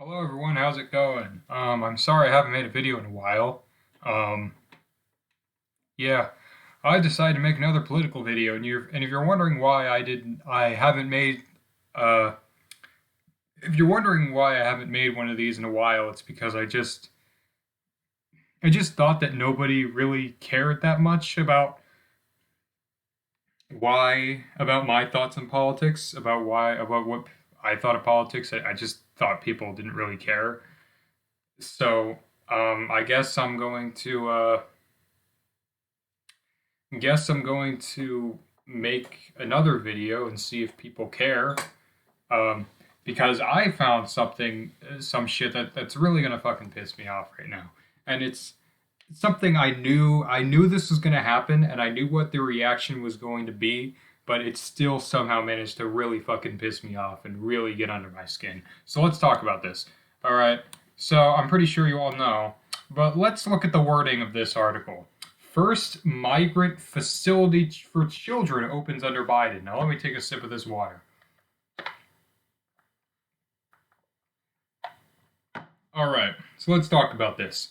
Hello everyone, how's it going? I'm sorry I haven't made a video in a while. Um, yeah, I decided to make another political video, and if you're wondering why I haven't made, uh, if you're wondering why I haven't made one of these in a while, it's because I just thought that nobody really cared that much about my thoughts on politics, about what I thought of politics. I just thought people didn't really care. So, I guess I'm going to make another video and see if people care. Um, because I found some shit that's really gonna fucking piss me off right now, and it's something I knew this was gonna happen, and I knew what the reaction was going to be, but it still somehow managed to really fucking piss me off and really get under my skin. So let's talk about this. All right. So I'm pretty sure you all know, but let's look at the wording of this article. First migrant facility for children opens under Biden. Now let me take a sip of this water. All right, so let's talk about this.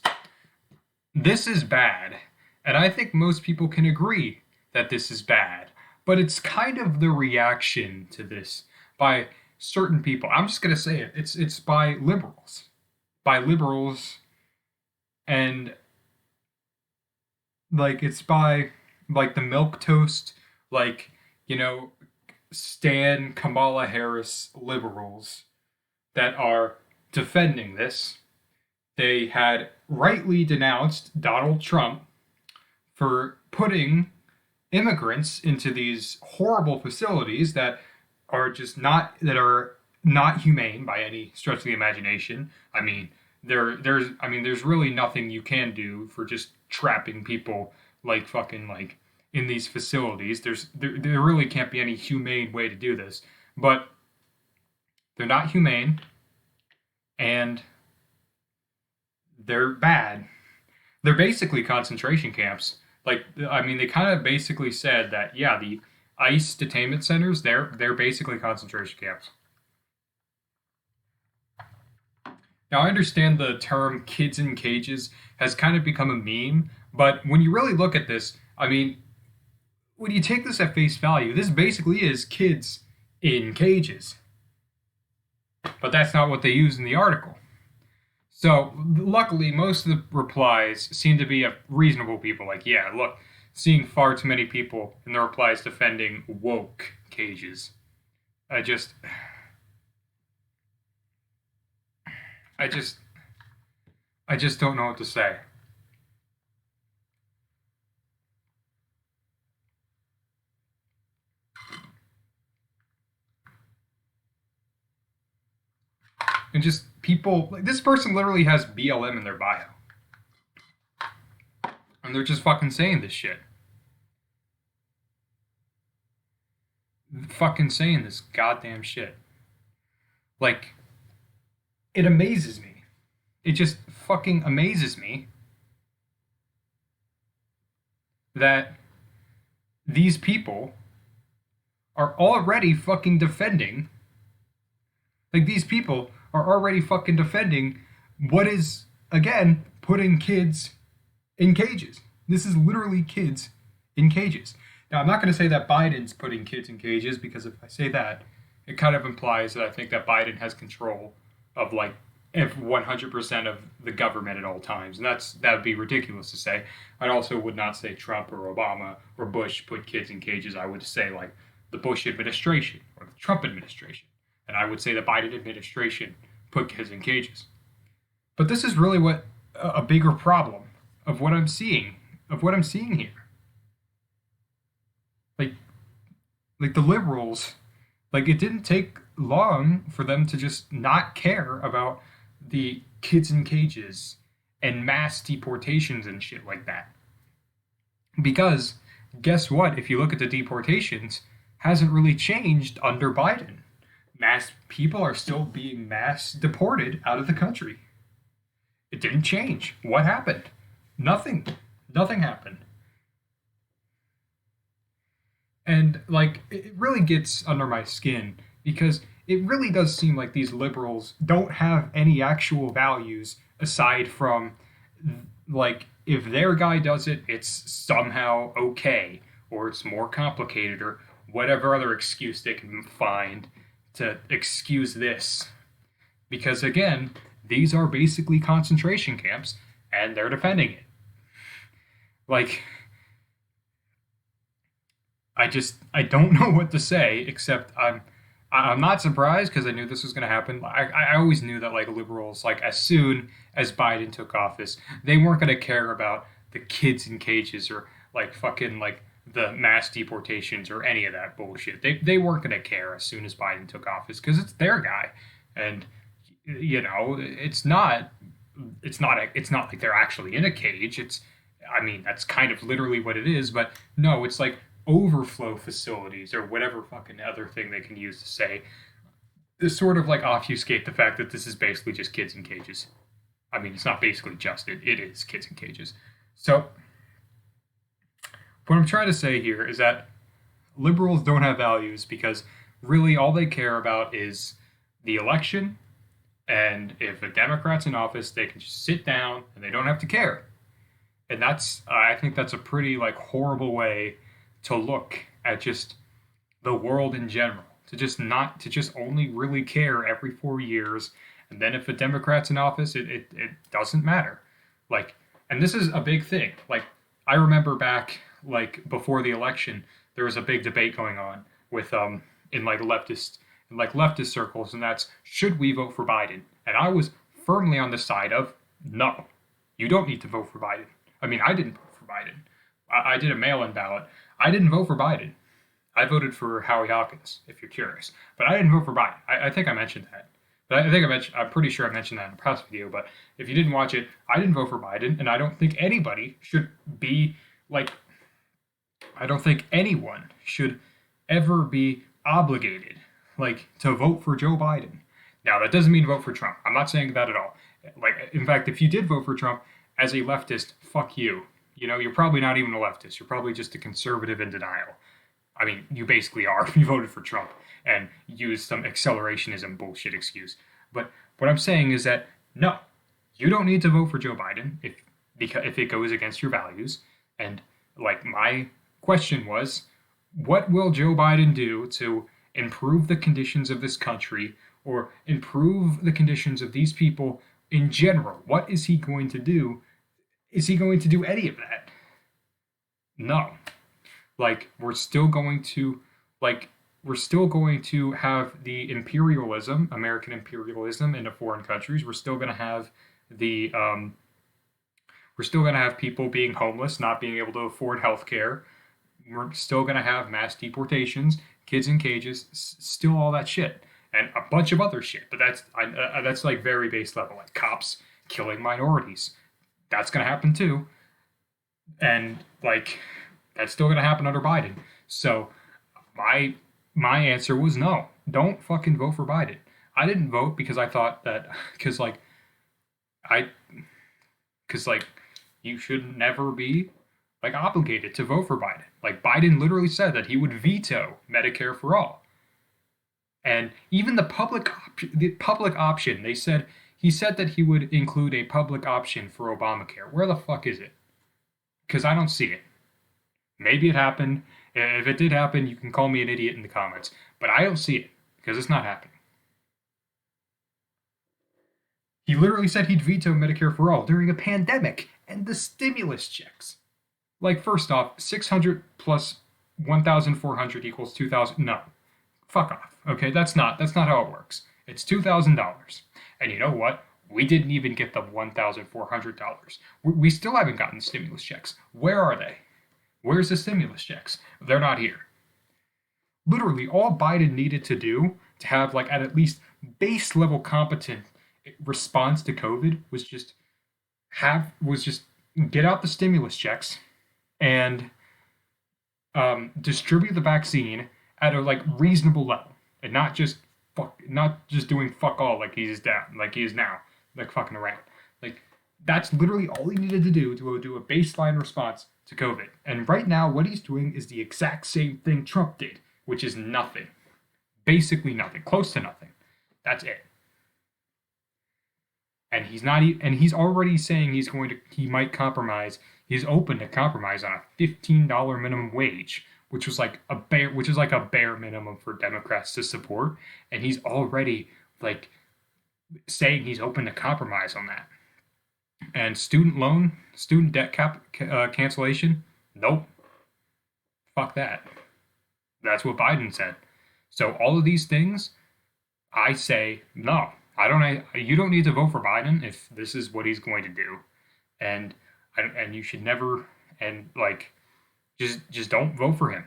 This is bad, and I think most people can agree that this is bad, but it's kind of the reaction to this by certain people. I'm just going to say it. It's by liberals. By liberals and it's by like the milk toast, like, you know, Stan Kamala Harris liberals that are defending this. They had rightly denounced Donald Trump for putting immigrants into these horrible facilities that are not humane by any stretch of the imagination. I mean, there's really nothing you can do for just trapping people like fucking like in these facilities. There really can't be any humane way to do this. But they're not humane and they're bad. They're basically concentration camps. They kind of basically said that yeah, the ICE detainment centers they're basically concentration camps. Now I understand the term "kids in cages" has kind of become a meme, but when you really look at this, I mean, when you take this at face value, this basically is kids in cages. But that's not what they use in the article. So luckily, most of the replies seem to be of reasonable people. Like, yeah, look, seeing far too many people in the replies defending woke cages. I just, I just, I just don't know what to say. And just people, like this person literally has BLM in their bio, and they're just fucking saying this shit. Fucking saying this goddamn shit. Like, it amazes me. It just fucking amazes me that these people are already fucking defending, like, these people are already fucking defending what is, again, putting kids in cages. This is literally kids in cages. Now, I'm not going to say that Biden's putting kids in cages because if I say that, it kind of implies that I think that Biden has control of like if 100% of the government at all times, and that would be ridiculous to say. I also would not say Trump or Obama or Bush put kids in cages. I would say like the Bush administration or the Trump administration, and I would say the Biden administration put kids in cages. But this is really what a bigger problem of what I'm seeing here. Like like the liberals, like it didn't take long for them to just not care about the kids in cages and mass deportations and shit like that. Because guess what? If you look at the deportations, hasn't really changed under Biden. Mass people are still being mass deported out of the country. It didn't change. What happened? Nothing. Nothing happened. And like it really gets under my skin because it really does seem like these liberals don't have any actual values aside from, like, if their guy does it, it's somehow okay, or it's more complicated, or whatever other excuse they can find to excuse this. Because again, these are basically concentration camps, and they're defending it. Like, I don't know what to say except I'm not surprised because I knew this was going to happen. I always knew that, like, liberals, like, as soon as Biden took office, they weren't going to care about the kids in cages, or like fucking like the mass deportations or any of that bullshit. They weren't going to care as soon as Biden took office because it's their guy, and it's not like they're actually in a cage. It's, I mean, that's kind of literally what it is, but no, it's like overflow facilities or whatever fucking other thing they can use to say this sort of like obfuscate the fact that this is basically just kids in cages. I mean, it's not basically just it is kids in cages. So what I'm trying to say here is that liberals don't have values because really all they care about is the election, and if a Democrat's in office, they can just sit down and they don't have to care. And that's, I think that's a pretty like horrible way to look at just the world in general. To just only really care every 4 years, and then if a Democrat's in office, it doesn't matter. Like, and this is a big thing. Like, I remember back like before the election, there was a big debate going on with in like leftist circles, and that's, should we vote for Biden? And I was firmly on the side of no, you don't need to vote for Biden. I mean, I didn't vote for Biden. I did a mail-in ballot. I didn't vote for Biden. I voted for Howie Hawkins, if you're curious. But I didn't vote for Biden. I think I mentioned that. But I'm pretty sure I mentioned that in a past video. But if you didn't watch it, I didn't vote for Biden, and I don't think anybody should be like, I don't think anyone should ever be obligated, like, to vote for Joe Biden. Now, that doesn't mean vote for Trump. I'm not saying that at all. Like, in fact, if you did vote for Trump as a leftist, fuck you. You're probably not even a leftist. You're probably just a conservative in denial. I mean, you basically are if you voted for Trump and used some accelerationism bullshit excuse. But what I'm saying is that no, you don't need to vote for Joe Biden if it goes against your values. And like, my question was, what will Joe Biden do to improve the conditions of this country, or improve the conditions of these people in general? What is he going to do? Is he going to do any of that? No. Like, we're still going to have the imperialism, American imperialism into foreign countries. We're still going to have people being homeless, not being able to afford health care. We're still going to have mass deportations, kids in cages, still all that shit, and a bunch of other shit. But that's like very base level, like cops killing minorities. That's going to happen too. And like, that's still going to happen under Biden. So my answer was no. Don't fucking vote for Biden. I didn't vote because I thought that I because like you should never be like obligated to vote for Biden. Like, Biden literally said that he would veto Medicare for all. And even the public option, he said that he would include a public option for Obamacare. Where the fuck is it? Because I don't see it. Maybe it happened. If it did happen, you can call me an idiot in the comments. But I don't see it, because it's not happening. He literally said he'd veto Medicare for all during a pandemic and the stimulus checks. Like, first off, 600 plus 1,400 equals 2,000. No. Fuck off. Okay, that's not how it works. It's $2,000. And you know what? We didn't even get the $1,400. We still haven't gotten stimulus checks. Where are they? Where's the stimulus checks? They're not here. Literally, all Biden needed to do to have like at least base level competent response to COVID was just get out the stimulus checks and distribute the vaccine at a like reasonable level, and not just doing fuck all like he is now, like fucking around. Like, that's literally all he needed to do a baseline response to COVID. And right now, what he's doing is the exact same thing Trump did, which is nothing. Basically nothing, close to nothing. That's it. And he's already saying he might compromise. He's open to compromise on a $15 minimum wage, which is like a bare minimum for Democrats to support, and he's already like saying he's open to compromise on that. And student debt cancellation, nope, fuck that. That's what Biden said. So all of these things, I say no. I don't. You don't need to vote for Biden if this is what he's going to do, and you should never and like just don't vote for him.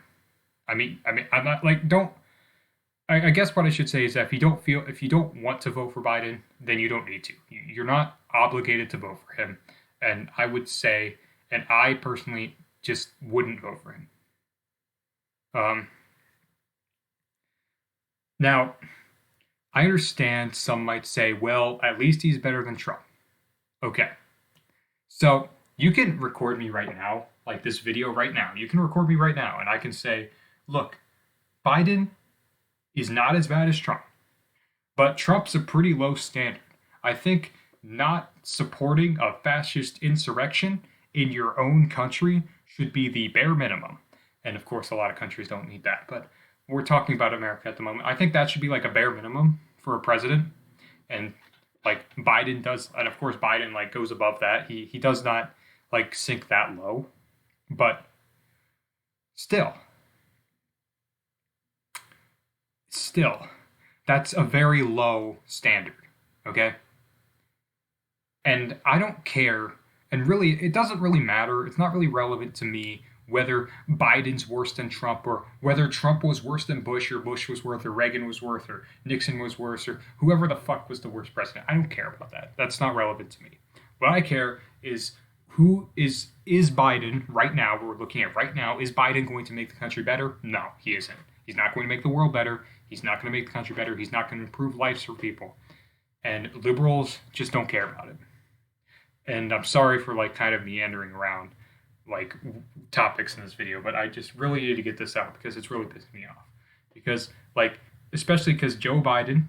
I'm not like don't. I guess what I should say is that if you don't want to vote for Biden, then you don't need to. You're not obligated to vote for him, and I would say, and I personally just wouldn't vote for him. Now, I understand some might say, well, at least he's better than Trump. Okay. So you can record me right now, like this video right now. You can record me right now, and I can say, look, Biden is not as bad as Trump, but Trump's a pretty low standard. I think not supporting a fascist insurrection in your own country should be the bare minimum. And of course, a lot of countries don't need that, but we're talking about America at the moment. I think that should be like a bare minimum for a president. And like Biden does, and of course Biden like goes above that. He does not like sink that low, but still, that's a very low standard. Okay. And I don't care. And really, it doesn't really matter. It's not really relevant to me whether Biden's worse than Trump or whether Trump was worse than Bush or Bush was worse or Reagan was worse or Nixon was worse or whoever the fuck was the worst president. I don't care about that. That's not relevant to me. What I care is who is Biden right now, what we're looking at right now, is Biden going to make the country better? No, he isn't. He's not going to make the world better. He's not going to make the country better. He's not going to improve lives for people. And liberals just don't care about it. And I'm sorry for like kind of meandering around like topics in this video, but I just really need to get this out because it's really pissing me off. Because like, especially because Joe Biden,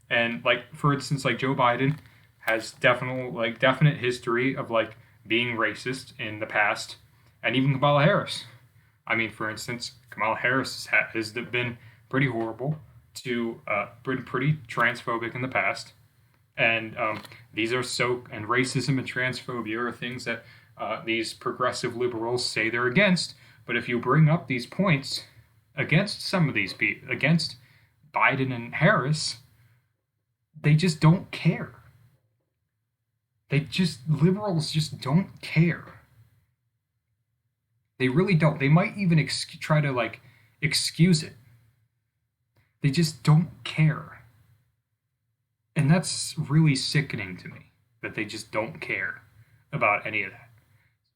and like for instance, like Joe Biden has definite history of like being racist in the past, and even Kamala Harris. I mean, for instance, Kamala Harris has been pretty horrible to pretty transphobic in the past. And these are and racism and transphobia are things that these progressive liberals say they're against. But if you bring up these points against some of these people, against Biden and Harris, they just don't care. Liberals just don't care. They really don't. They might even try to like excuse it. They just don't care. And that's really sickening to me that they just don't care about any of that.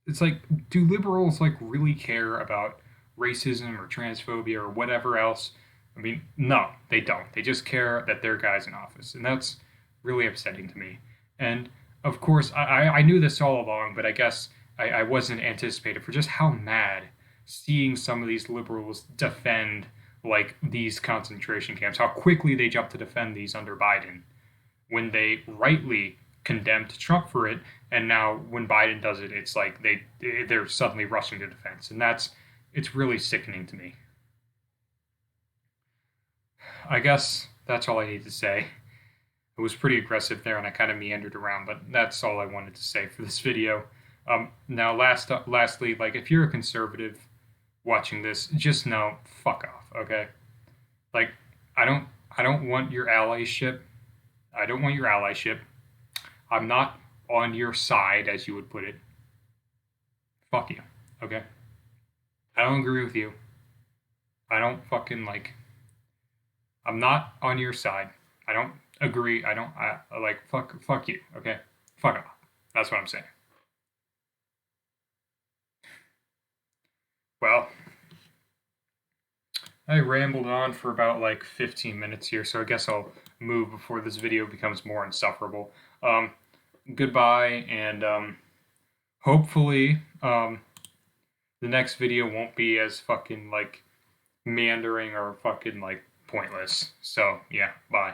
It's like, do liberals like really care about racism or transphobia or whatever else? I mean, no, they don't. They just care that their guy's in office. And that's really upsetting to me. And of course, I knew this all along, but I guess I wasn't anticipated for just how mad seeing some of these liberals defend like these concentration camps, how quickly they jump to defend these under Biden when they rightly condemned Trump for it, and now when Biden does it, it's like they're suddenly rushing to defense, and it's really sickening to me. I guess that's all I need to say. It was pretty aggressive there, and I kind of meandered around, but that's all I wanted to say for this video. Now, lastly, like if you're a conservative watching this, just know, fuck off, okay? Like I don't want your allyship. I don't want your allyship. I'm not on your side, as you would put it. Fuck you, okay? I don't agree with you. I don't fucking like. I'm not on your side. I don't agree. I like fuck you, okay? Fuck off. That's what I'm saying. Well, I rambled on for about like 15 minutes here, so I guess I'll move before this video becomes more insufferable. Goodbye, and hopefully the next video won't be as fucking like meandering or fucking like pointless. So, yeah, bye.